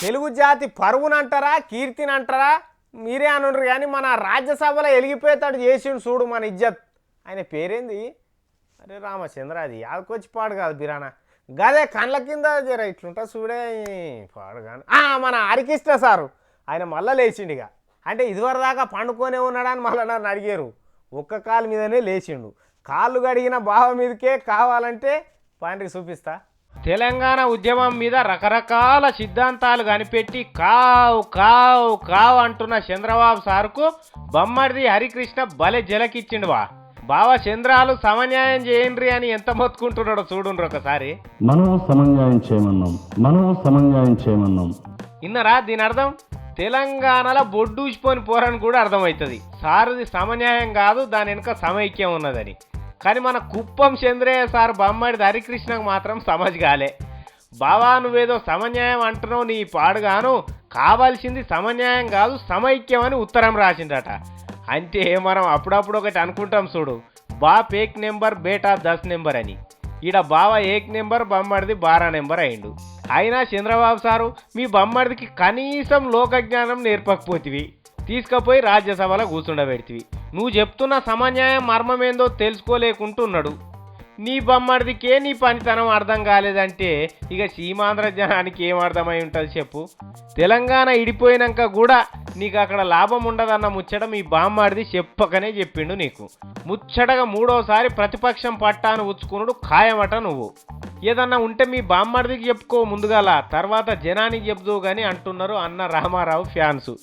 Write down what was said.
తెలుగు జాతి పరువునంటారా కీర్తినంటారా మీరే అనుండ్రు కానీ మన రాజ్యసభలో ఎలిగిపోయేతాడు చేసిండు చూడు మన ఇజ్జత్. ఆయన పేరేంది? అరే రామచంద్ర, అది యాదకొచ్చి పాడు కాదు బిరానా, గదే కండ్ల కింద జర ఇట్లుంటా చూడే పాడు కానీ. మన హరికృష్ణ సారు ఆయన మళ్ళా లేచిండు. ఇక అంటే ఇదివరకు దాకా పండుకొనే ఉన్నాడని మళ్ళీ నన్ను అడిగారు. ఒక్క కాలు మీదనే లేచిండు. కాళ్ళు గడిగిన బావ మీదకే కావాలంటే పాండ్రికి చూపిస్తా. తెలంగాణ ఉద్యమం మీద రకరకాల సిద్ధాంతాలు కనిపెట్టి కావు కావు కావు అంటున్న చంద్రబాబు సార్కు బొమ్మడిది హరికృష్ణ భలే జలకిచ్చిండువా. బావ చంద్రాలు సమన్యాయం చేయండి అని ఎంత మొత్తుకుంటున్నాడో చూడుండ్రు ఒకసారి. మనం సమన్యాయం చేయమన్నాం. ఇన్నరా దీని అర్థం? తెలంగాణలో బొడ్డూసిపోని పోరని కూడా అర్థమవుతుంది. సారుది సమన్యాయం కాదు, దాని వెనుక సమైక్యం ఉన్నదని. కానీ మన కుప్పం చంద్రయ్య సార్ బొమ్మడిది హరికృష్ణకు మాత్రం సమజ్ కాలే. బావా నువ్వేదో సమన్యాయం అంటున్నావు నీ పాడుగాను, కావాల్సింది సమన్యాయం కాదు సమైక్యం అని ఉత్తరం రాసిండట. అంటే మనం అప్పుడప్పుడు ఒకటి అనుకుంటాం చూడు, బాప్ ఏక్ నెంబర్ బేటా 10 నెంబర్ అని. ఈడ బావ ఏక్ నెంబర్ బొమ్మడిది 12 నెంబర్ అయిండు. అయినా చంద్రబాబు సారు మీ బొమ్మడిదికి కనీసం లోకజ్ఞానం నేర్పకపోతివి, తీసుకుపోయి రాజ్యసభలో కూర్చుండబెడితివి. నువ్వు చెప్తున్న సమన్యాయం మర్మమేందో తెలుసుకోలేకుంటున్నాడు. నీ బొమ్మడిదికే నీ పనితనం అర్థం కాలేదంటే ఇక సీమాంధ్ర జనానికి ఏం అర్థమై ఉంటుంది చెప్పు. తెలంగాణ ఇడిపోయినాక కూడా నీకు అక్కడ లాభం ఉండదన్న ముచ్చట మీ బామ్మడిది చెప్పకనే చెప్పిండు నీకు. ముచ్చటగా 3వసారి ప్రతిపక్షం పట్టాను ఉచ్చుకునుడు ఖాయమట నువ్వు. ఏదన్నా ఉంటే మీ బామ్మడిదికి చెప్పుకో ముందుగాల, తర్వాత జనానికి చెప్దువు కానీ అంటున్నారు అన్న రామారావు ఫ్యాన్సు.